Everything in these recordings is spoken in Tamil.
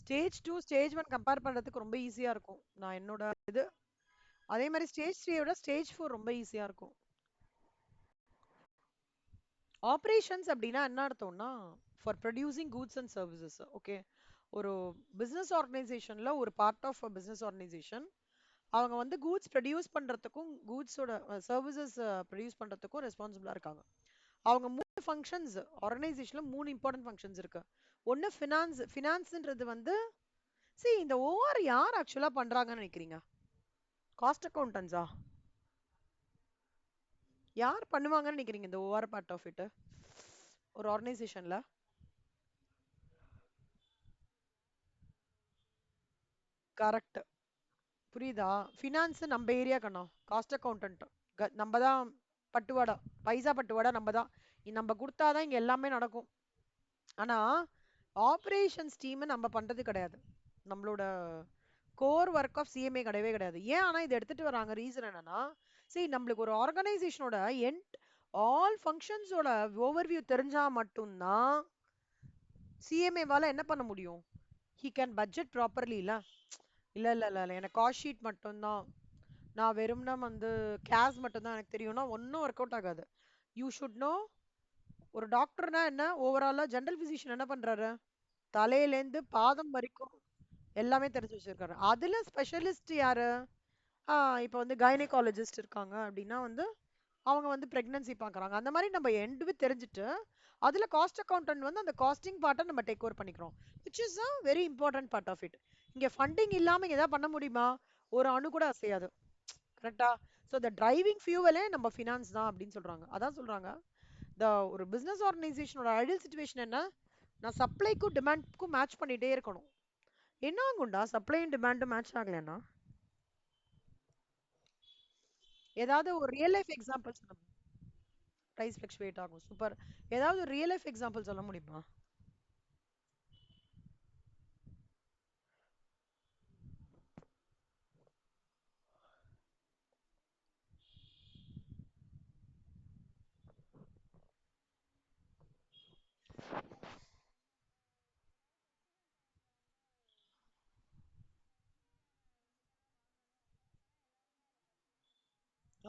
ஸ்டேஜ் 2 ஸ்டேஜ் 1 கம்பேர் பண்றதுக்கு ரொம்ப ஈஸியா இருக்கும். நான் என்னோட இது அதே மாதிரி ஸ்டேஜ் 3 விட ஸ்டேஜ் 4 ரொம்ப ஈஸியா இருக்கும். ஆப்ரேஷன்ஸ் அப்படின்னா என்ன அர்த்தம்னா for producing goods and services. Okay, ஒரு பிசினஸ் ஆர்கனைசேஷன்ல ஒரு பார்ட் ஆஃப் பிசினஸ் ஆர்கனைசேஷன் அவங்க வந்து கூட்ஸ் ப்ரொடியூஸ் பண்றதுக்கும் கூட்ஸோட சர்வீசஸ் ப்ரொடியூஸ் பண்றதுக்கும் ரெஸ்பான்சிபிளா இருக்காங்க. அவங்க 3 ஃபங்க்ஷன்ஸ் ஆர்கனைசேஷன்ல 3 இம்பார்ட்டன்ட் ஃபங்க்ஷன்ஸ் இருக்கு. ஒன்னு ஃபினான்ஸ். ஃபினான்ஸ்ன்றது வந்து இந்த ஓஆர் யார் ஆக்சுவலா பண்றாங்கன்னு நினைக்கிறீங்க? காஸ்ட் அக்கௌண்டன்ஸா? யார் பண்ணுவாங்கன்னு நினைக்கிறீங்க இந்த ஓஆர் பார்ட் ஆஃப் இட் ஒரு ஆர்கனைசேஷன்ல? கரெக்ட். புரியுதா? ஃபினான்ஸ் நம்ம ஏரியா கண்ணா. காஸ்ட் அக்கௌண்டன்ட் நம்ம தான். பட்டுவாடா, பைசா பட்டுவாடா நம்ம தான். நம்ம கொடுத்தாதான் இங்க எல்லாமே நடக்கும். ஆனா ஆபரேஷன்ஸ் டீம் நம்ம பண்றது கிடையாது. நம்மளோட கோர் ஒர்க் ஆஃப் சிஎம்ஏ கிடையவே கிடையாது. ஏன் ஆனா இதை எடுத்துட்டு வராங்க? ரீசன் என்னன்னா, சரி நம்மளுக்கு ஒரு ஆர்கனைசேஷனோட எண்ட் ஆல் ஃபங்க்ஷன்ஸோட ஓவர்வியூ தெரிஞ்சா மட்டும்தான் சிஎம்ஏவால என்ன பண்ண முடியும்? He can budget properly. இல்ல இல்ல இல்ல இல்ல இல்ல, எனக்கு காஸ்ட் ஷீட் மட்டும்தான், நான் வெறும்னா வந்து கேஸ் மட்டும்தான் எனக்கு தெரியும்னா ஒன்றும் ஒர்க் அவுட் ஆகாது. You should know. ஒரு டாக்டர்னா என்ன, ஓவராலா ஜெனரல் பிசிஷியன் என்ன பண்றாரு? தலையிலேருந்து பாதம் வரைக்கும் எல்லாமே தெரிஞ்சு வச்சிருக்காரு. அதுல ஸ்பெஷலிஸ்ட் யாரு? இப்போ வந்து கைனகாலஜிஸ்ட் இருக்காங்க அப்படின்னா வந்து அவங்க வந்து பிரெக்னன்சி பார்க்குறாங்க. அந்த மாதிரி நம்ம எண்டு தெரிஞ்சுட்டு அதுல காஸ்ட் அக்கௌண்டன்ட் வந்து அந்த காஸ்டிங் பார்ட்டை நம்ம டேக் ஓவர் பண்ணிக்கிறோம். Which is a very important part of it. இங்க ஃபண்டிங் இல்லாம இங்க ஏதாவது பண்ண முடியுமா? ஒரு அணு கூட அசையாது. கரெக்டா? ஸோ த டிரைவிங் ஃபியூவலே நம்ம ஃபினான்ஸ் தான் அப்படின்னு சொல்றாங்க. அதான் சொல்றாங்க ஒரு பிசினஸ் ஆர்கனைசேஷனோட ஐடியல் சுச்சுவேஷன் என்ன? நான் சப்ளைக்கும் டிமாண்ட்க்கும் மேட்ச் பண்ணிட்டே இருக்கணும். என்ன ஆகும்டா சப்ளையும் டிமாண்டும் மேட்ச் ஆகலைன்னா? ஏதாவது ஒரு ரியல் லைஃப் எக்ஸாம்பிள் சொல்ல முடியுமா? பிரைஸ் ஃபிளக்சுவேட் ஆகும். சூப்பர். ஏதாவது ஒரு ரியல் லைஃப் எக்ஸாம்பிள் சொல்ல முடியுமா?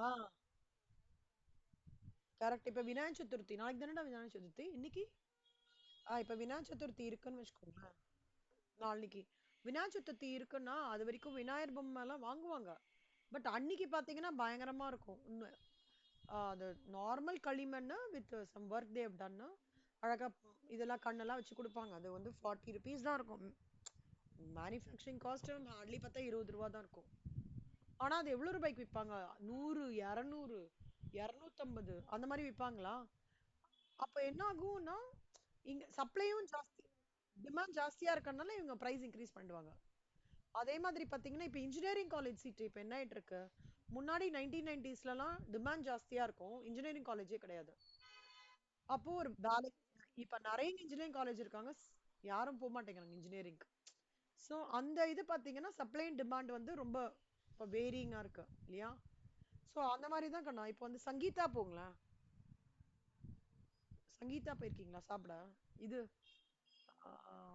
ஆ கரெக்ட். இப்ப விநாயகர் சதுர்த்தி நாளைக்கு தானடா விநாயகர் சதுர்த்தி. இன்னைக்கு இப்ப விநாயகர் சதுர்த்தி இருக்குன்னு வச்சுக்கோங்களேன். நாளைக்கு விநாயகர் சதுர்த்தி இருக்குன்னா அது வரைக்கும் விநாயகர் பொம்மை எல்லாம் வாங்குவாங்க. பட் அன்னைக்கு பாத்தீங்கன்னா பயங்கரமா இருக்கும். அது நார்மல் களிமண் with some work they've done. அழகா இதெல்லாம் கண்ணெல்லாம் வச்சு கொடுப்பாங்க. அது வந்து 40 ருபீஸ் தான் இருக்கும். மேனுஃபேக்சரிங் காஸ்ட் ஹார்ட்லி பார்த்தா 20 ரூபா தான் இருக்கும். ஆனா அது எவ்வளவு ரூபாய்க்கு விற்பாங்க? 100, 200, 250 அந்த மாதிரி விற்பாங்களா? அப்ப என்ன ஆகும்னா இங்க சப்ளையும் ஜாஸ்தி, டிமாண்ட் ஜாஸ்தியா இருக்கறனால இவங்க பிரைஸ் இன்க்ரீஸ் பண்ணுவாங்க. அதே மாதிரி பாத்தீங்கன்னா இப்ப இன்ஜினியரிங் காலேஜ் சீட் இப்ப என்ன ஆயிட்டு இருக்கு? முன்னாடி 1990ஸ்லாம் டிமாண்ட் ஜாஸ்தியா இருக்கும், இன்ஜினியரிங் காலேஜே கிடையாது. அப்போ ஒரு பேலன்ஸ். இப்ப நிறைய இன்ஜினியரிங் காலேஜ் இருக்காங்க, யாரும் போக மாட்டேங்கிறாங்க இன்ஜினியரிங். ஸோ அந்த இது பாத்தீங்கன்னா சப்ளை அண்ட் டிமாண்ட் வந்து ரொம்ப இப்போ வேரிங்கா இருக்கு இல்லையா? ஸோ அந்த மாதிரி தான் கண்ணா. இப்போ வந்து சங்கீதா போங்களேன். சங்கீதா போயிருக்கீங்களா சாப்பிட? இது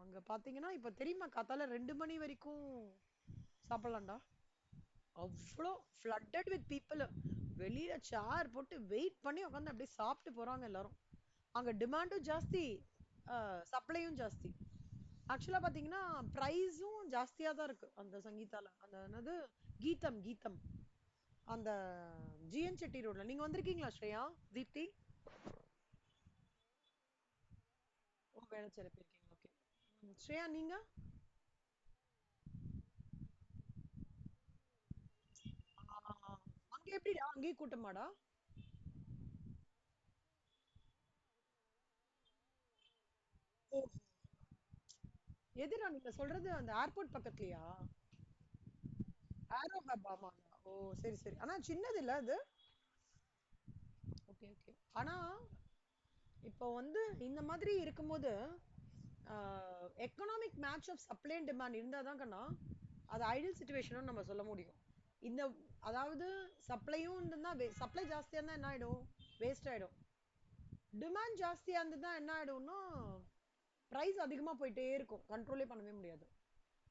அங்க பாத்தீங்கன்னா இப்ப தெரியுமா காத்தால 2 மணி வரைக்கும் சாப்பிடலாம்டா. அவ்வளோ ஃப்ளட்டட் வித் பீப்புள். வெளியில சேர் போட்டு வெயிட் பண்ணி உட்காந்து அப்படியே சாப்பிட்டு போறாங்க எல்லாரும். அங்க டிமாண்டும் ஜாஸ்தி, சப்ளையும் ஜாஸ்தி. ஆக்சுவலா பாத்தீங்கன்னா பிரைஸும் ஜாஸ்தியா தான் இருக்கு அந்த சங்கீதால. அந்த என்னது, கீதம் கீதம், அந்த ஜிஎன் செட்டி ரோட்ல. நீங்க வந்திருக்கீங்களா ஸ்ரேயா? தீப்தி? ஓ வேளச்சேரி போயிருக்கீங்க. ஓகே. ஸ்ரேயா நீங்க? அங்க எப்படிடா, அங்கேயும் கூட்டமாடா? ஓ, எதுடா நீங்க சொல்றது? அந்த ஏர்போர்ட் பக்கத்துலயா? ஆரோ ஹப். ஆமா. ஓ சரி சரி. ஆனா சின்னது இல்ல அது? Okay okay. ஆனா இப்போ வந்து இந்த மாதிரி இருக்கும்போது economic match of supply and demand இருந்தா தான் கண்ணா அது ஐடியல் சுச்சுவேஷன் நம்ம சொல்ல முடியும். இந்த அதாவது சப்ளையும் இருந்தா சப்ளை ஜாஸ்தியா இருந்தா என்ன ஆயிடும்? வேஸ்ட் ஆயிடும். டிமாண்ட் ஜாஸ்தியா இருந்ததுதான் என்ன ஆயிடும்னா பிரைஸ் அதிகமா போயிட்டே இருக்கும், கண்ட்ரோலே பண்ணவே முடியாது.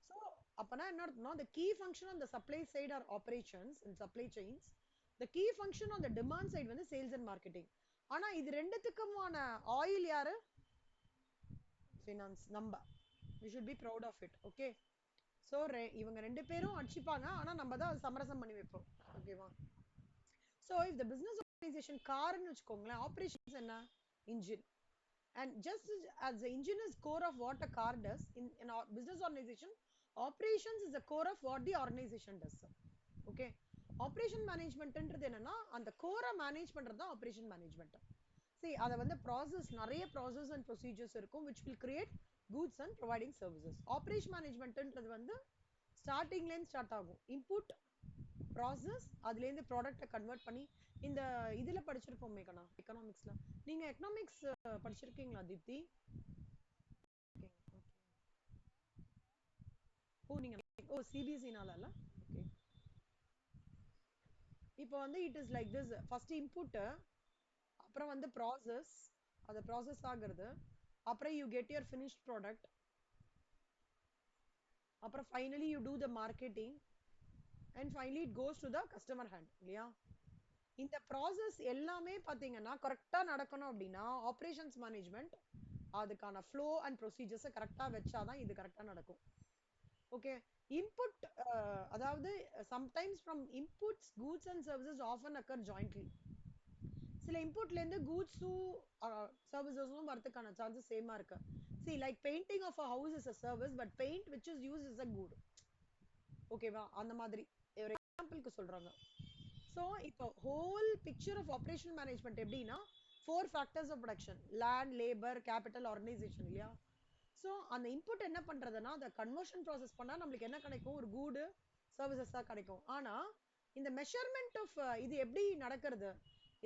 So அப்பனா என்ன அர்த்தம்னா the key function on the supply side are operations and supply chains. The key function on the demand side வந்து sales and marketing. ஆனா இது ரெண்டுத்துக்குமான ஆயில் யாரு? Finance. நம்ம we should be proud of it. Okay. So இவங்க ரெண்டு பேரும் அடிச்சுப்பாங்க, ஆனா நம்ம தான் சமரசம் பண்ணி வைப்போம். ஓகேவா? So if the business organization கார்னு வச்சுக்கோங்களேன், operations என்ன? Engine. And just as the engine is core of what a car does, in our business organization, operations is the core of what the organization does. Okay. Operation management என்னன்னா அந்த core manage பண்றது தான் operation management. See, அத வந்து process, நிறைய process and procedures இருக்கும் which will create goods and providing services. Operation management வந்து ஸ்டார்டிங்ல இருந்து ஸ்டார்ட் ஆகும். இன்புட் ப்ராசஸ், அதுல இருந்து ப்ராடக்ட்டை கன்வெர்ட் பண்ணி இந்த இதுல படிச்சிருப்போமே கண்ணா எக்கனாமிக்ஸ்ல. நீங்க எக்கனாமிக்ஸ் படிச்சிருக்கீங்களா தீப்தி? ஓ நீங்க ஓ சிபிஎஸ்சினால இல்ல. ஓகே. இப்போ வந்து it is like this. First input, அப்புறம் வந்து ப்ராசஸ், அது ப்ராசஸ் ஆகுறது, அப்புறம் you get your finished product, அப்புறம் finally you do the marketing, and finally it goes to the customer hand. இல்லையா? இந்த ப்ராசஸ் எல்லாமே பாத்தீங்கன்னா கரெக்டா நடக்கணும் அப்படின்னா ஆபரேஷன்ஸ் மேனேஜ்மெண்ட் அதுக்கான ஃப்ளோ அண்ட் ப்ரொசீஜர்ஸை கரெக்டா வச்சாதான் இது கரெக்டா நடக்கும். ஓகே. இன்புட், அதாவது sometimes from inputs goods and services often occur jointly. சில இன்புட்ல இருந்து கூட்ஸும் சர்வீசஸும் வரதுக்கான சான்சஸ் சேமா இருக்கு. See, like painting of a house is a service, but paint which is used is a good. ஓகேவா? அந்த மாதிரி ஒரு எக்ஸாம்பிளுக்கு சொல்றாங்க. ஸோ இப்போ whole picture of operational management எப்படின்னா 4 factors of production: land, labour, capital, organisation. இல்லையா? ஸோ அந்த இன்புட் என்ன பண்றதுன்னா அந்த கன்வர்ஷன் ப்ராசஸ் பண்ணா நம்மளுக்கு என்ன கிடைக்கும்? ஒரு குட் சர்வீசஸ் தான் கிடைக்கும். ஆனா இந்த மெஷர்மெண்ட் ஆஃப் இது எப்படி நடக்கிறது,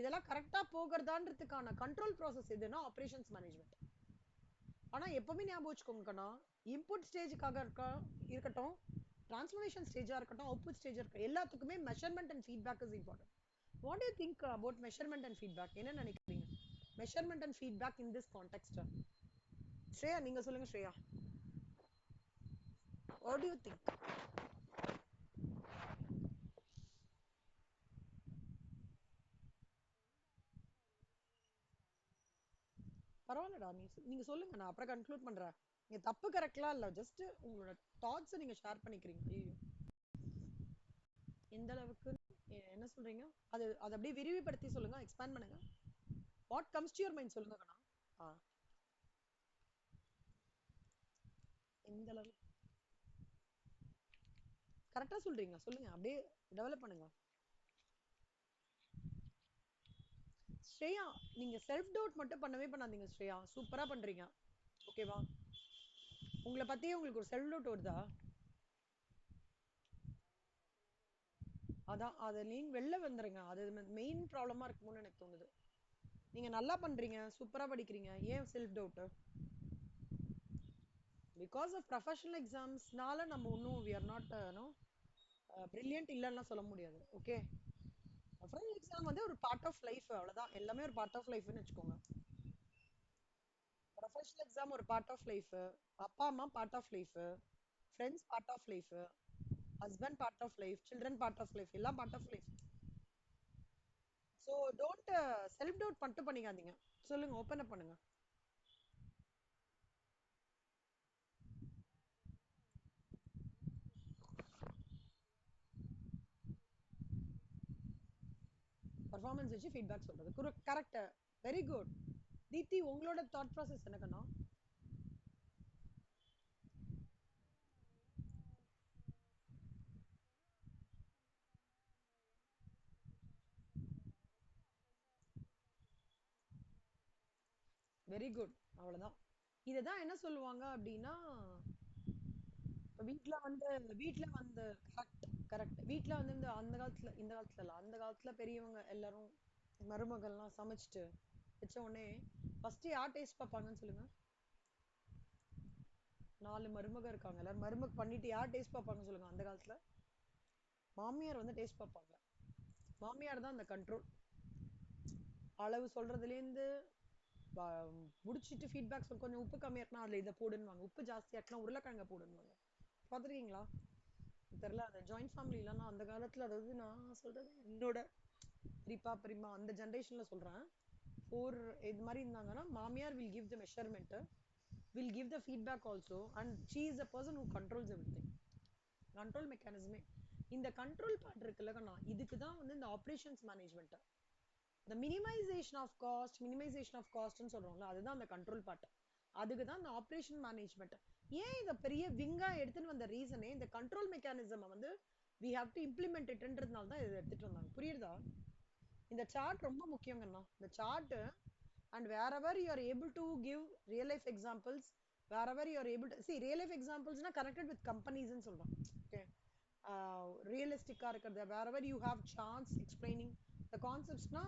இதெல்லாம் கரெக்டா போகிறதான்றதுக்கான கண்ட்ரோல் ப்ராசஸ் எதுன்னா ஆப்ரேஷன்ஸ் மேனேஜ்மெண்ட். ஆனா எப்பவுமே ஞாபகம் வச்சுக்கோங்கண்ணா, இன்புட் ஸ்டேஜுக்காக இருக்கட்டும், டிரான்ஸ்ஃபர்மேஷன் ஸ்டேஜா இருக்கட்டும், அவுட்புட் ஸ்டேஜ் இருக்கட்டும், எல்லாத்துக்குமே measurement and feedback is important. What to you think about measurement and feedback? என்ன நினைக்கிறீங்க measurement and feedback in this context? Shreya நீங்க சொல்லுங்க. Shreya, what to you think? பரவாயில்லடா, நீங்க சொல்லுங்க, நான் அப்புறம் கன்க்ளூட் பண்றேன். நீங்க தப்பு கரெக்ட்லாம் இல்ல, ஜஸ்ட் உங்களோட தாட்ஸ் நீங்க ஷேர் பண்ணிக்கிறீங்க. ஐயோ, எந்த அளவுக்கு என்ன சொல்றீங்க? அது அது அப்படியே விரிவுபடுத்தி சொல்லுங்க, எக்ஸ்பேண்ட் பண்ணுங்க. What comes to your mind சொல்லுங்க கண்ணா. எந்த அளவு கரெக்டா சொல்றீங்க, சொல்லுங்க, அப்படியே டெவலப் பண்ணுங்க. ஸ்ரேயா, நீங்க செல்ஃப் டவுட் மட்டும் பண்ணவே பண்ணாதீங்க ஸ்ரேயா, சூப்பரா பண்றீங்க. ஓகேவா? உங்களை பத்தி உங்களுக்கு ஒரு செல்ஃப் டவுட் வருதா? அதான் அதை நீங்க வெளில வந்துருங்க, அது மெயின் ப்ராப்ளமா இருக்குமோன்னு எனக்கு தோணுது. நீங்க நல்லா பண்றீங்க, சூப்பரா படிக்கிறீங்க, ஏன் self doubt? Because of professional எக்ஸாம்ஸ்னால நம்ம இன்னும் we are not பிரில்லியன்ட் இல்லைன்னா சொல்ல முடியாது. ஓகே. ப்ரொஃபஷனல் எக்ஸாம் வந்து ஒரு பார்ட் ஆஃப் லைஃப், அவ்வளவுதான். எல்லாமே ஒரு பார்ட் ஆஃப் லைஃப்னு வச்சுக்கோங்க. ப்ரொஃபஷனல் எக்ஸாம் ஒரு பார்ட் ஆஃப் லைஃப், அப்பா அம்மா part of life, friends part of life, husband part of life, children part of life, எல்லாம் part of life. So don't self doubt மட்டும் பண்ணிக்காதீங்க. சொல்லுங்க, ஓப்பன் அப் பண்ணுங்க. பர்ஃபார்மன்ஸ் வச்சு ஃபீட்பேக் சொல்றது கரெக்ட். Very good. தீப்தி, உங்களோட தாட் ப்ராசஸ் என்னக்கண்ணா? Very good. அவ்வளவுதான். இதுதான் என்ன சொல்லுவாங்க அப்படின்னா, வீட்ல வந்து வீட்ல வந்து கரெக்ட் கரெக்ட். வீட்ல வந்து இந்த அந்த காலத்துல, இந்த காலத்துல இல்ல, அந்த காலத்துல பெரியவங்க எல்லாரும் மருமகள்லாம் சமைச்சிட்டு வச்ச உடனே ஃபர்ஸ்ட் யார் டேஸ்ட் பார்ப்பாங்கன்னு சொல்லுங்க? 4 மருமக இருக்காங்க, எல்லாரும் மருமக பண்ணிட்டு யார் டேஸ்ட் பார்ப்பாங்கன்னு சொல்லுங்க? அந்த காலத்துல மாமியார் வந்து டேஸ்ட் பார்ப்பாங்க. மாமியார் தான் அந்த கண்ட்ரோல். அளவு சொல்றதுல இருந்து முடிச்சிட்டு ஃபீட்பேக் கொஞ்சம் உப்பு கம்மியா இருக்குன்னா அதுல இதை போடுன்னுவாங்க, உப்பு ஜாஸ்தியா இருக்குன்னா உருளைக்கிழங்க போடுன்னுவாங்க. பாத்துருக்கீங்களா? தெரியல. அந்த ஜாயிண்ட் ஃபேமிலிலாம் அந்த காலத்துல, அதாவது நான் சொல்றது என்னோட பெரியப்பா பெரியம்மா அந்த ஜென்ரேஷன்ல சொல்றேன். ஃபோர் இது மாதிரி இருந்தாங்கன்னா, மாமியார் will give the measurement, will give the feedback also, and she is a person who controls everything. Control மெக்கானிசமே இந்த கண்ட்ரோல் பார்ட் இருக்குல்லக்கண்ணா, இதுக்கு தான் வந்து இந்த ஆப்ரேஷன்ஸ் மேனேஜ்மெண்ட், இந்த மினிமைசேஷன் ஆஃப் காஸ்ட்னு சொல்றோம்ல, அதுதான் அந்த கண்ட்ரோல் பார்ட். அதுக்கு தான் இந்த ஆப்ரேஷன் மேனேஜ்மெண்ட். ஏன் இத பெரிய விங்கா எடுத்துன்னு வந்த ரீசனே இந்த கண்ட்ரோல் மெக்கானிசம் வந்து we have to implement itன்றதுனால தான் இதை எடுத்துட்டு வந்தாங்க. புரியுதா? இந்த சார்ட் ரொம்ப முக்கியங்கண்ணா. இந்த chart, and wherever you are able to give real life examples, wherever you are able to see real life examples na connected with companies ன்னு சொல்றோம். Okay, realistic ஆ இருக்கிறது, wherever you have chance explaining the concepts na,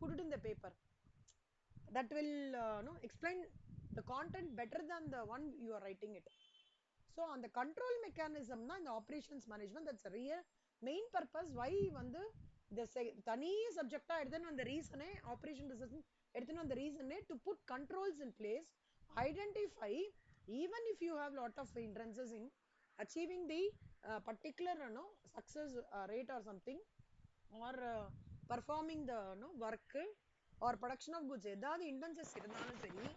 put it in the paper. That will no explain the content better than the one you are writing it. So on the control mechanism na in the operations management, that's a real main purpose why வந்து the தனி சப்ஜெக்டா எடுத்துன்னு வந்த ரீசனே ஆபரேஷன் ரிசர்ச் எடுத்துன்னு வந்த ரீசனே to put controls in place, identify even if you have lot of hindrances in achieving the particular no success rate or something, or performing the no work or production of goods, ஏதாவது hindrances இருந்தாலும் சரி,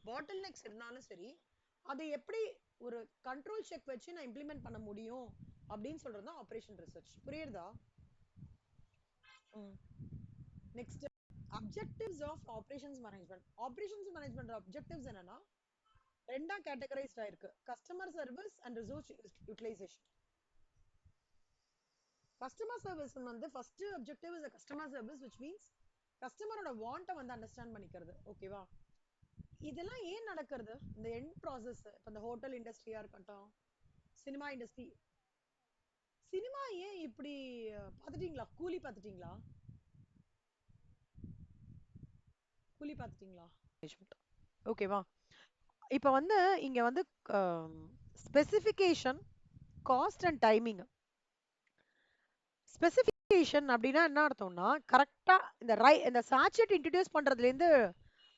bottlenecks இருந்தாலும் சரி, அதை எப்படி ஒரு கண்ட்ரோல் செக் வச்சு நான் இம்ப்ளிமெண்ட் பண்ண முடியும் அப்படின்னு சொல்றது தான் ஆபரேஷன் ரிசர்ச். புரியுதா? Next, objectives of operations management. Operations management objectives என்னன்னா ரெண்டா கேட்டகரைஸ்ட் ஆயிருக்கு: customer service and resource utilisation. Customer service வந்து first objective is customer service, which means கஸ்டமரோட வாண்ட்டை வந்து அண்டர்ஸ்டாண்ட் பண்ணிக்கிறது. ஓகேவா? இதெல்லாம் ஏன் நடக்கிறது? இந்த எண்ட் ப்ராசஸ், இப்போ இந்த ஹோட்டல் இண்டஸ்ட்ரியா இருக்கட்டும், சினிமா இண்டஸ்ட்ரி. சினிமா ஏன் இப்படி பாத்துட்டீங்களா? கூலி பாத்துட்டீங்களா? கூலி பாத்துட்டீங்களா? ஓகேவா? இப்ப வந்து இங்க வந்து specification, cost and timing. Specification அப்படின்னா என்ன அர்த்தம்னா, கரெக்டா இந்த சாட்செட் இன்ட்ரடியூஸ் பண்றதுல இருந்து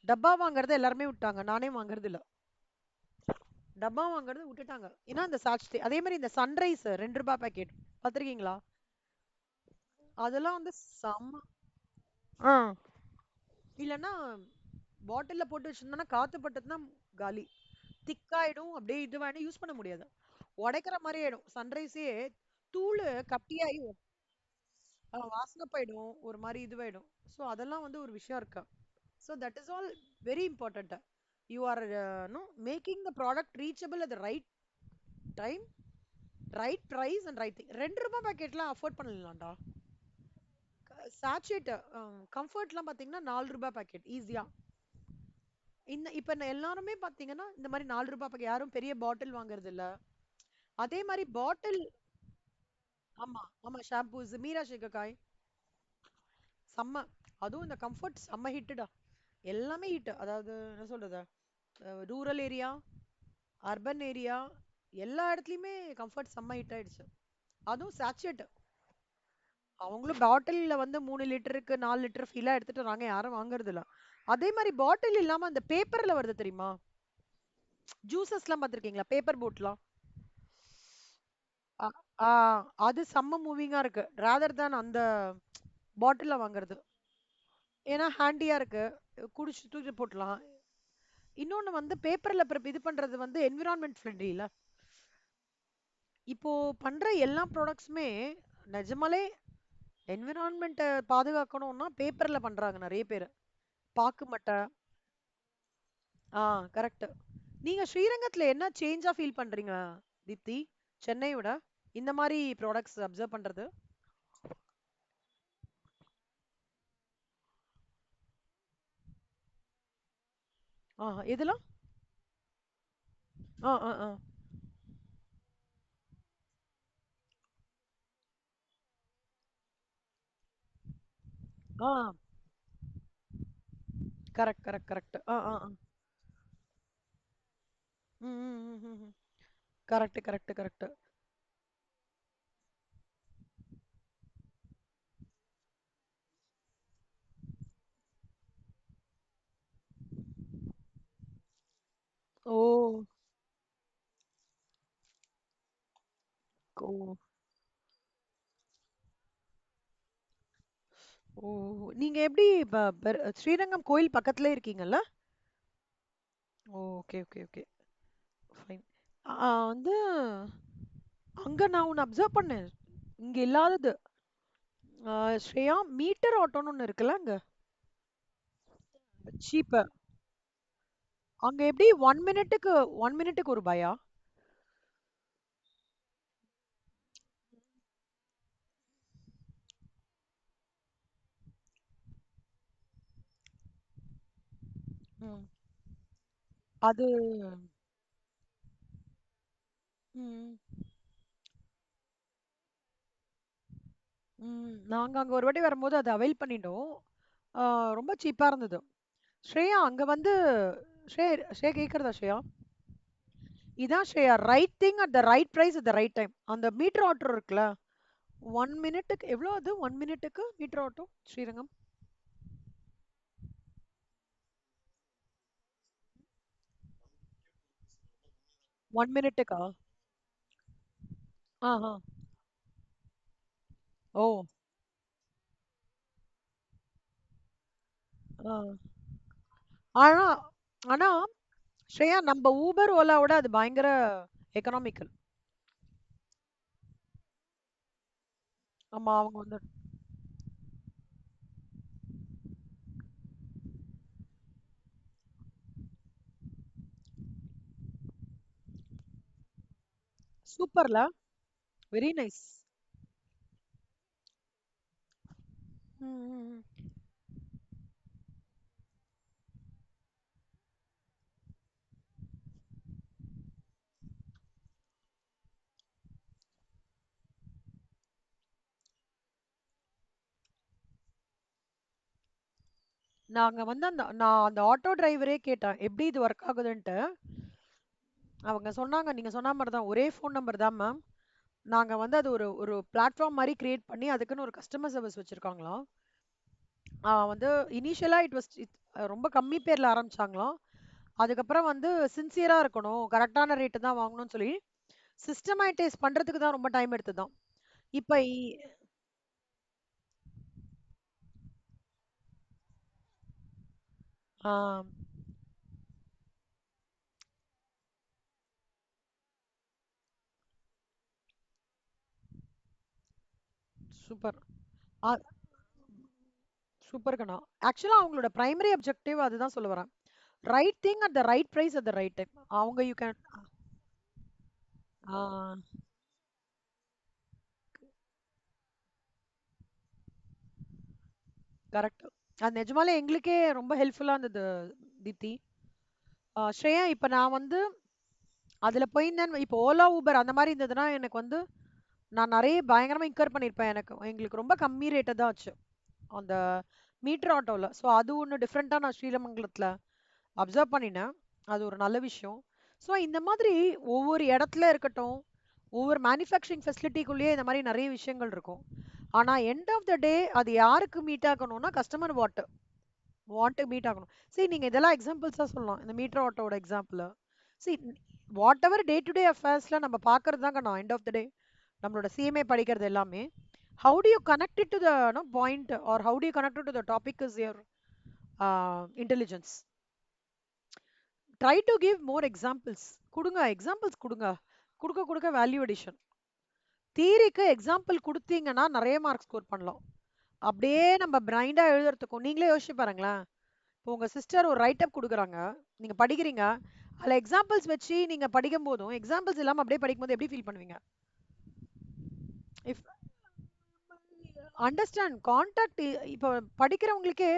டப்பா வாங்குறத எல்லாருமே விட்டாங்க. நானே வாங்குறது இல்ல. டப்பா வாங்குறது விட்டுட்டாங்க. ஏன்னா இந்த சாட்சி, அதே மாதிரி இந்த சன்ரைஸ் ₹2 பாக்கெட் பாத்திருக்கீங்களா? அதெல்லாம் வந்து செம்ம. ஆ, இல்லன்னா பாட்டில்ல போட்டு வச்சிருந்தோம்னா காத்து பட்டதுன்னா காலி, திக்காயிடும், அப்படியே இதுவாயிடும், யூஸ் பண்ண முடியாது, உடைக்கிற மாதிரி ஆயிடும். சன்ரைஸே தூள் கட்டியாயி வாசனை போயிடும், ஒரு மாதிரி இதுவாயிடும். ஸோ அதெல்லாம் வந்து ஒரு விஷயம் இருக்கு. So that is all very important. You are no making the product reachable at the right time, right price and right thing. ₹2 பாக்கெட்லாம் அஃபோர்ட் பண்ணலாம்டா. சாச்சேட் கம்ஃபர்ட்லாம் பார்த்தீங்கன்னா ₹4 பாக்கெட் ஈஸியா. இந்த இப்ப எல்லாருமே பாத்தீங்கன்னா இந்த மாதிரி ₹4 பாக்கெட், யாரும் பெரிய பாட்டில் வாங்குறது இல்ல. அதே மாதிரி பாட்டில். ஆமா ஆமா, ஷாம்பூஸ், மீரா ஷேகக்காய் செம்ம. அதுவும் இந்த கம்ஃபர்ட் செம்ம ஹிட்டுடா. எல்லாமே ஹிட். அதாவது என்ன சொல்றது, ரூரல் ஏரியா, அர்பன் ஏரியா, எல்லா இடத்துலயுமே கம்ஃபர்ட் செம்ம ஹிட் ஆயிடுச்சு. அதுவும் சாச்சேட். அவங்களும் பாட்டில்ல வந்து 3 லிட்டருக்கு 4 லிட்டர் ஃபீலா எடுத்துட்டு வராங்க, யாரும் வாங்குறது இல்ல. அதே மாதிரி பாட்டில் இல்லாம அந்த பேப்பர்ல வருது தெரியுமா? ஜூசஸ் எல்லாம் பாத்திருக்கீங்களா? பேப்பர் போட்லாம். அ ஆ அது செம்ம மூவிங்கா இருக்கு. ராதர் தான் அந்த பாட்டில்ல வாங்குறது. ஏன்னா ஹேண்டியா இருக்கு, குடிச்சு தூக்கி போட்டலாம். இன்னொன்னு வந்து பேப்பர்ல இது பண்றது வந்து என்விரான்மெண்ட் ஃப்ரெண்ட்லி இல்ல. இப்போ பண்ற எல்லா ப்ராடக்ட்ஸுமே நிஜமாலே என்விரான்மெண்ட்டை பாதுகாக்கணும்னா பேப்பர்ல பண்றாங்க நிறைய பேர். பாக்கு மட்டை. ஆ, கரெக்ட். நீங்க ஸ்ரீரங்கத்துல என்ன சேஞ்சா ஃபீல் பண்றீங்க தீப்தி, சென்னையோட இந்த மாதிரி ப்ராடக்ட்ஸ் அப்சர்வ் பண்றது? எதுலாம்? ஆ ஆ ஆ ஆ கரெக்ட் கரெக்ட் கரெக்ட். ஆ ஆ ஆ ம் ம் ம் ம் ம். Correct correct correct. ஓ. ஓ! ஓ! நீங்க எப்படி ஸ்ரீரங்கம் கோயில் பக்கத்திலே இருக்கீங்கல்ல? ஓ! Okay, okay, okay. ஃபைன். வந்து அங்க நான் ஒண்ணு அப்சர்வ் பண்ணேன். இங்க இல்லாதது. ஸ்ரேயா மீட்டர் ஆட்டோன்னு ஒண்ணு இருக்குல்ல அங்க? சீப்பு. அங்க எப்படி 1 மினிட்டுக்கு ரூ. 1 ம். அது ம். நாங்க அங்க ஒரு வாட்டி வரும்போது அத அவைல் பண்ணிட்டோம். ஆ ரொம்ப சீப்பா இருந்தது. ஸ்ரேயா அங்க வந்து ஸ்ரேயா கேட்கிறதா ஸ்ரேயா? இதான் Shreya right thing at the right price at the right time. அந்த மீட்டர் ஆட்டோ இருக்குல்ல? 1 மினிட்டுக்கு எவ்வளோ அது? 1 மினிட்டுக்கு மீட்டர் ஆட்டோ ஸ்ரீரங்கம்? 1 மினிட்டுக்கா? ஆஹா. ஓ! ஆ. ஆனா ஆனா ஸ்ரேயா நம்ம ஊபர், ஓலாவோட அது பயங்கர எக்கனாமிக்கல். ஆமா அவங்க வந்து சூப்பர்ல. Very nice. ம், ம், ம். நாங்க வந்து நான் அந்த ஆட்டோ டிரைவரே கேட்டேன். எப்படி இது ஒர்க் ஆகுதுன்ட்டு. அவங்க சொன்னாங்க, நீங்க சொன்ன மாரி தான். ஒரே ஃபோன் நம்பர் தான் மேம். நாங்க வந்து அது ஒரு ஒரு பிளாட்ஃபார்ம் மாரி கிரியேட் பண்ணி அதுக்குன்னு ஒரு கஸ்டமர் சர்விஸ் வச்சிருக்காங்களாம். வந்து இனிஷியலா இட் வாஸ் ரொம்ப கம்மி பேர்ல ஆரம்பிச்சாங்களாம். அதுக்கப்புறம் வந்து சின்சியரா இருக்கணும். கரெக்ட்டான ரேட் தான் வாங்கணும்னு சொல்லி சிஸ்டமைடைஸ் பண்றதுக்கு தான் ரொம்ப டைம் எடுத்ததாம். இப்ப ஆ சூப்பர். ஆ சூப்பர் கண்ணா. ஆக்சுவலா அவங்களோட பிரைமரி அப்ஜெக்டிவ் அதுதான் சொல்ல வரேன். Right thing at the right price at the right time. அவங்க யூ கேன் ஆ கரெக்ட். அது நிஜமாலே எங்களுக்கே ரொம்ப ஹெல்ப்ஃபுல்லா இருந்தது தீப்தி. ஸ்ரேயா இப்ப நான் வந்து அதுல போயிருந்தேன் இப்போ ஓலா ஊபர் அந்த மாதிரி இருந்ததுன்னா எனக்கு வந்து நான் நிறைய பயங்கரமா இன்கர் பண்ணியிருப்பேன். எனக்கு எங்களுக்கு ரொம்ப கம்மி ரேட்டு தான் ஆச்சு அந்த மீட்டர் ஆட்டோல. ஸோ அது ஒன்று டிஃப்ரெண்டா நான் ஸ்ரீரமங்கலத்துல அப்சர்வ் பண்ணினேன். அது ஒரு நல்ல விஷயம். ஸோ இந்த மாதிரி ஒவ்வொரு இடத்துல இருக்கட்டும், ஒவ்வொரு மேனுஃபேக்சரிங் ஃபெசிலிட்டிக்குள்ளேயே இந்த மாதிரி நிறைய விஷயங்கள் இருக்கும். ஆனா எண்ட் ஆஃப் த டே அது யாருக்கு மீட் ஆகணும்னா கஸ்டமர் வாண்ட் டு மீட் ஆகணும். சரி நீங்க இதெல்லாம் எக்ஸாம்பிள்ஸா சொல்லலாம். இந்த மீட்டர் ஆட்டோட எக்ஸாம்பிள். சரி what ever day to day அஃபேர்ஸ்ல நம்ம பார்க்கறது தாங்க நான் எண்ட் ஆஃப் த டே நம்மளோட சிஎம்ஏ படிக்கிறது எல்லாமே. How do you connect it to the point or how do you connect it to the topic is your intelligence. Try to give more examples. குடுங்க எக்ஸாம்பிள்ஸ் குடுங்க. குடுக்க குடுக்க வேல்யூ அடிஷன். தியரிக்கு எக்ஸாம்பிள் குடுத்தீங்கன்னா நிறைய மார்க் ஸ்கோர் பண்ணலாம். அப்படியே நம்ம பிரைண்டா எழுதுறதுக்கும் நீங்களே யோசிச்சு பாருங்களேன். இப்போ உங்க சிஸ்டர் ஒரு ரைட் அப் குடுக்குறாங்க. நீங்க படிக்கிறீங்க. அதுல எக்ஸாம்பிள்ஸ் வச்சு நீங்க படிக்கும் போதும் எக்ஸாம்பிள்ஸ் இல்லாம அப்படியே படிக்கும்போது எப்படி ஃபீல் பண்ணுவீங்க? இஃப் அண்டர்ஸ்டாண்ட் கான்டாக்ட் இப்போ படிக்கிறவங்களுக்கே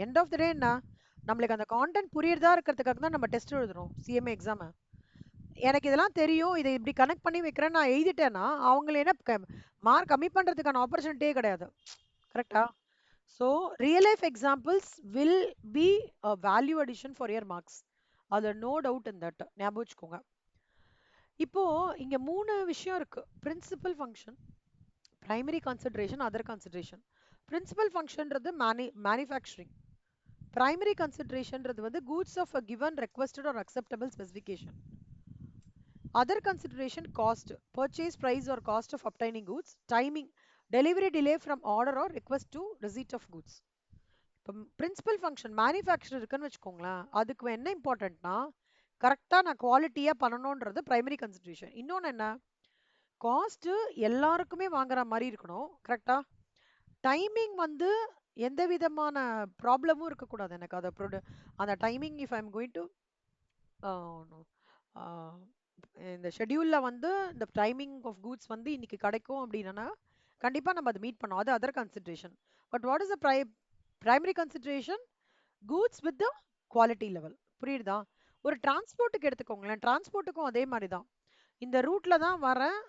எண்ட் ஆஃப் த டே என்ன நம்மளுக்கு அந்த கான்டென்ட் புரியுறதா இருக்கிறதுக்காக தான் நம்ம டெஸ்ட் எழுதுறோம் சிஎம்ஏ எக்ஸாம். எனக்கு இதெல்லாம் தெரியும் இதை இப்படி கனெக்ட் பண்ணி வைக்கிறேன் நான் எழுதிட்டேன்னா அவங்கள என்ன மார்க் கம்மி பண்றதுக்கான ஆப்பர்ச்சுனிட்டியே கிடையாது. கரெக்டா? So real life examples will be a value addition for your marks. அது நோ டவுட் இன் தட் ஞாபகம் வச்சுக்கோங்க. இப்போ இங்க 3 விஷயம் இருக்கு. Principal function, primary consideration, other consideration. Principal ஃபங்க்ஷன்றது மேனுஃபேக்சரிங். பிரைமரி கன்சிடரேஷன்றது வந்து goods of a given requested or acceptable specification. Other consideration: cost, purchase price or cost of obtaining goods, timing, delivery delay from order or request to receipt of goods. இப்போ பிரின்சிபல் ஃபங்க்ஷன் மேனுஃபேக்சர் இருக்குன்னு வச்சுக்கோங்களேன், அதுக்கு என்ன இம்பார்ட்டன்ட்னா கரெக்டாக நான் குவாலிட்டியாக பண்ணணுன்றது பிரைமரி கன்சிடரேஷன். இன்னொன்று என்ன, காஸ்ட்டு எல்லாருக்குமே வாங்குற மாதிரி இருக்கணும் கரெக்டா. டைமிங் வந்து எந்த விதமான ப்ராப்ளமும் இருக்கக்கூடாது எனக்கு அதை அந்த timing if I am going to இந்த ஷெட்யூலில் வந்து இந்த டைமிங் ஆஃப் கூட்ஸ் வந்து இன்னைக்கு கிடைக்கும் அப்படின்னா கண்டிப்பாக நம்ம அதை மீட் பண்ணோம். அது other consideration. But what is the primary consideration? Goods with the quality level. புரியுதா? ஒரு டிரான்ஸ்போர்ட்டுக்கு எடுத்துக்கோங்களேன், டிரான்ஸ்போர்ட்டுக்கும் அதே மாதிரி தான். இந்த ரூட்ல தான் வரேன்,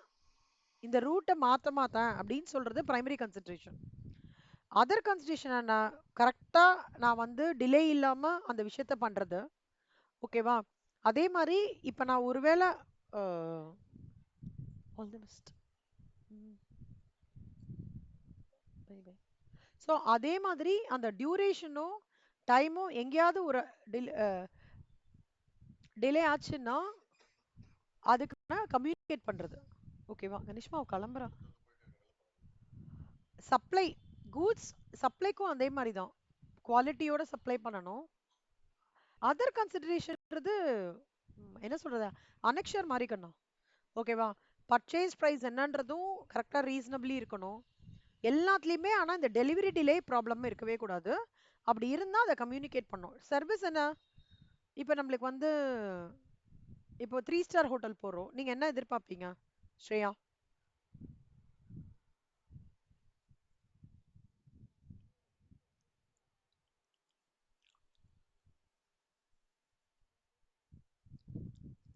இந்த ரூட்டை மாற்றேன் அப்படின்னு சொல்றது பிரைமரி கன்சிடரேஷன். அதர் கன்சிடரேஷன் என்ன, கரெக்டாக நான் வந்து டிலே இல்லாமல் அந்த விஷயத்த பண்ணுறது. ஓகேவா? அதே மாதிரி இப்போ நான் ஒருவேளை all the best. Bye bye. So அதே மாதிரி அந்த டியூரேஷனும் டைமும் எங்கேயாவது ஒரு டிலே ஆச்சுன்னா அதுக்கு கம்யூனிகேட் பண்ணுறது. ஓகேவா? கனிஷ்மா கிளம்புறா. சப்ளை கூட்ஸ் சப்ளைக்கும் அதே மாதிரி தான், குவாலிட்டியோட சப்ளை பண்ணணும். அதர் கன்சிடரேஷன்ன்றது என்ன சொல்றது, அனெக்ஷர் மாதிரி கண்ணா. ஓகேவா? பர்ச்சேஸ் ப்ரைஸ் என்னன்றதும் கரெக்டாக ரீசனபிளி இருக்கணும் எல்லாத்துலேயுமே. ஆனால் இந்த டெலிவரி டிலே ப்ராப்ளம் இருக்கவே கூடாது. அப்படி இருந்தால் அதை கம்யூனிகேட் பண்ணணும். சர்வீஸ் என்ன, இப்போ நம்மளுக்கு வந்து இப்போ 3 ஸ்டார் ஹோட்டல் போகிறோம், நீங்கள் என்ன எதிர்பார்ப்பீங்க ஸ்ரேயா?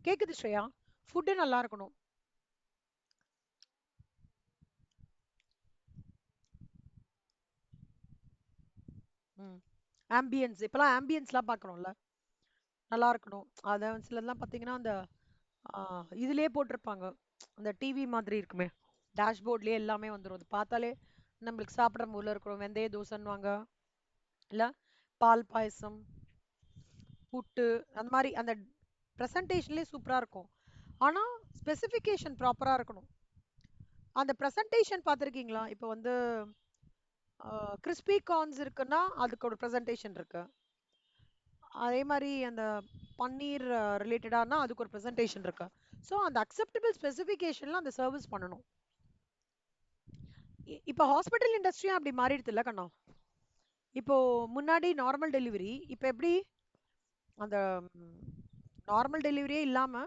கேக்குது ஸ்ரேயா? ஃபுட்டு நல்லா இருக்கணும். ம். ஆம்பியன்ஸ், இப்போலாம் ஆம்பியன்ஸ்லாம் பார்க்குறோம்ல, நல்லா இருக்கணும். அதை சிலதெல்லாம் பார்த்தீங்கன்னா அந்த இதுலயே போட்டிருப்பாங்க, அந்த டிவி மாதிரி இருக்குமே, டேஷ்போர்ட்லயே எல்லாமே வந்துடும். அது பார்த்தாலே நம்மளுக்கு சாப்பிட்ற போல இருக்கிறோம். வெந்தய தோசைன்னுவாங்க, இல்லை பால் பாயசம், புட்டு, அந்த மாதிரி அந்த ப்ரெசன்டேஷன்லேயே சூப்பராக இருக்கும். ஆனால் ஸ்பெசிஃபிகேஷன் ப்ராப்பராக இருக்கணும். அந்த ப்ரெசன்டேஷன் பார்த்துருக்கீங்களா? இப்போ வந்து கிறிஸ்பி கார்ன்ஸ் இருக்குன்னா அதுக்கு ஒரு ப்ரெசன்டேஷன் இருக்கு. அதே மாதிரி அந்த பன்னீர் ரிலேட்டடானா அதுக்கு ஒரு ப்ரெசன்டேஷன் இருக்கு. ஸோ அந்த அக்செப்டபிள் ஸ்பெசிஃபிகேஷன்ல அந்த சர்வீஸ் பண்ணணும். இப்போ ஹாஸ்பிட்டல் இண்டஸ்ட்ரியும் அப்படி மாறிடுது இல்லை கண்ணா? இப்போ முன்னாடி நார்மல் டெலிவரி, இப்போ எப்படி அந்த நார்மல் டெலிவரியே இல்லாம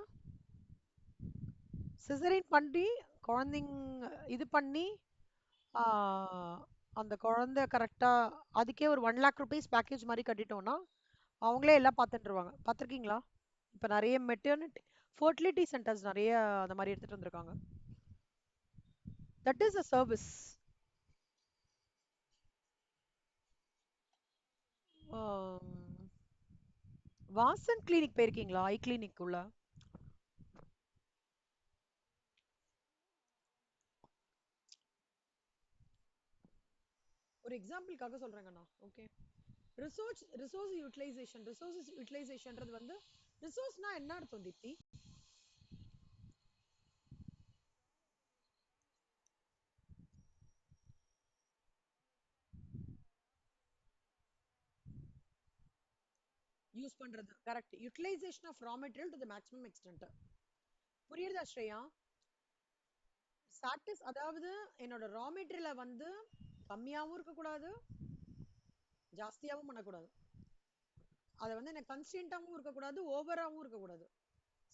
சிசரின் பண்ணி குழந்தைங்க இது பண்ணி அந்த குழந்தை கரெக்டா அதுக்கே ஒரு 1 lakh rupees பேக்கேஜ் மாதிரி கட்டிட்டோம்னா அவங்களே எல்லாம் பார்த்துட்டுருவாங்க. பார்த்துருக்கீங்களா? இப்போ நிறைய மெட்டர்னிட்டி ஃபர்டிலிட்டி சென்டர்ஸ் நிறைய அந்த மாதிரி எடுத்துட்டு வந்திருக்காங்க. That is a service. Vasan clinic போயிருக்கீங்களா? ஐ கிளினிக் உள்ள. ஒரு எக்ஸாம்பிளுக்காக சொல்றேங்கண்ணா. ஓகே. ரிசோர்ஸ் யூட்டிலைசேஷன்ன்றது வந்து ரிசோர்ஸ்னா என்ன அர்த்தம் தீப்தி? யூஸ் பண்றது correct. Utilisation of raw material to the maximum extent. புரியுதா ஸ்ரேயா? அதாவது என்னோட ரா மெட்டீரியலை வந்து கம்மியாவும் இருக்கக்கூடாது, ஜாஸ்தியாவும் பண்ணக்கூடாது. அதை வந்து எனக்கு கன்ஸ்டன்டாகவும் இருக்கக்கூடாது, ஓவராகவும் இருக்கக்கூடாது.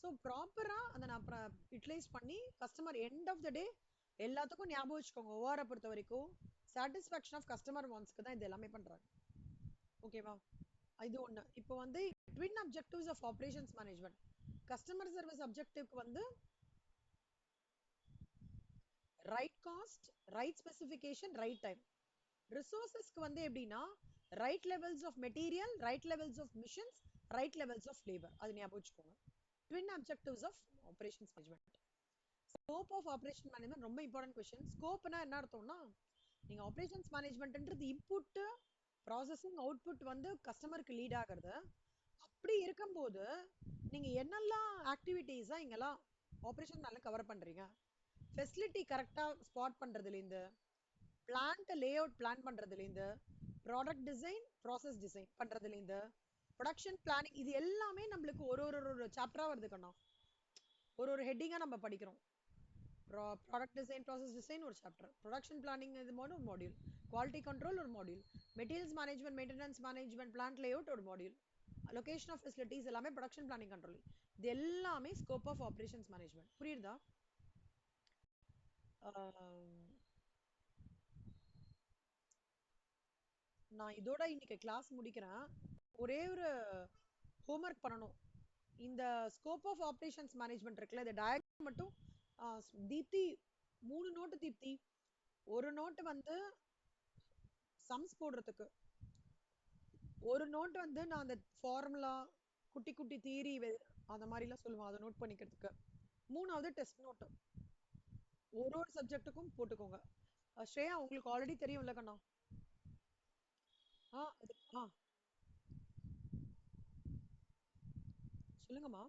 ஸோ ப்ராப்பராக அதை நான் யூட்டிலைஸ் பண்ணி கஸ்டமர் எண்ட் ஆஃப் த டே எல்லாத்துக்கும் ஞாபகம் வச்சுக்கோங்க, ஓவரை பொறுத்த வரைக்கும் சாட்டிஸ்ஃபேக்ஷன் ஆஃப் கஸ்டமர் வான்ஸ்க்கு தான் இது எல்லாமே பண்றாங்க. ஓகேவா? இது ஒன்று. இப்போ வந்து twin objectives of operations management. Customer service அப்ஜெக்டிவ்க்கு வந்து right cost, right specification, right time. ரிசோர்சஸ்க்கு வந்து எப்படின்னா right levels of material, right levels of machines, right levels of labour. அது ஞாபகம் வச்சுக்கோங்க. Twin objectives of operations management. Scope of operation management ரொம்ப இம்பார்ட்டன்ட் கொஸ்டின். ஸ்கோப்னா என்ன அர்த்தம்னா, நீங்க ஆப்ரேஷன்ஸ் மேனேஜ்மெண்ட்ன்றது இன்புட், ப்ராசஸிங், அவுட்புட் வந்து கஸ்டமருக்கு லீட் ஆகிறது. அப்படி இருக்கும்போது நீங்க என்னெல்லாம் ஆக்டிவிட்டீஸா இங்கெல்லாம் ஆப்ரேஷன் பிளான்ல கவர் பண்றீங்க. ஃபெசிலிட்டி கரெக்டா ஸ்பாட் பண்றதுலேருந்து, பிளான்ட் லே அவுட் பிளான் பண்றதுலேருந்து, ப்ராடக்ட் டிசைன் ப்ராசஸ் டிசைன் பண்றதுலேருந்து, ப்ரொடக்ஷன் பிளானிங் இது எல்லாமே நம்மளுக்கு ஒரு ஒரு ஒரு சாப்டரா வருது கண்ணா. ஒரு ஒரு ஹெட்டிங்கா நம்ம படிக்கிறோம். ப்ராடக்ட் டிசைன் ப்ராசஸ் டிசைன் ஒரு சாப்டர், ப்ரொடக்ஷன் பிளானிங் இது மாதிரி ஒரு மாடியூல், குவாலிட்டி கண்ட்ரோல் ஒரு module, materials management maintenance management plant layout ஒரு மாடியூல், லொகேஷன் ஆஃப் ஃபெசிலிட்டிஸ் எல்லாமே ப்ரொடக்ஷன் பிளானிங் கண்ட்ரோல். இது எல்லாமே ஸ்கோப் ஆஃப் ஆப்ரேஷன்ஸ் மேனேஜ்மெண்ட். புரியுதா? நான் இதோட இன்னைக்கு கிளாஸ் முடிக்கிறேன். ஒரே ஒரு ஹோம்ஒர்க் பண்ணணும். இந்த ஸ்கோப் ஆஃப் ஆப்ரேஷன்ஸ் மேனேஜ்மெண்ட் இருக்குல்ல, இந்த டயக்ராம் மட்டும் தீப்தி 3 நோட்டு தீப்தி. ஒரு நோட்டு வந்து சம்ஸ் போடுறதுக்கு, ஒரு நோட் வந்து நான் அந்த ஃபார்முலா குட்டி குட்டி தியரி அந்த மாதிரிலாம் சொல்லுவேன், அதை நோட் பண்ணிக்கிறதுக்கு. 3வது டெஸ்ட் நோட்டு ஒரு ஒரு சப்ஜெக்ட்டுக்கும் போட்டுக்கோங்க. ஸ்ரேயா உங்களுக்கு ஆல்ரெடி தெரியும்ல கண்ணா? ஆ சொல்லுங்கம்மா.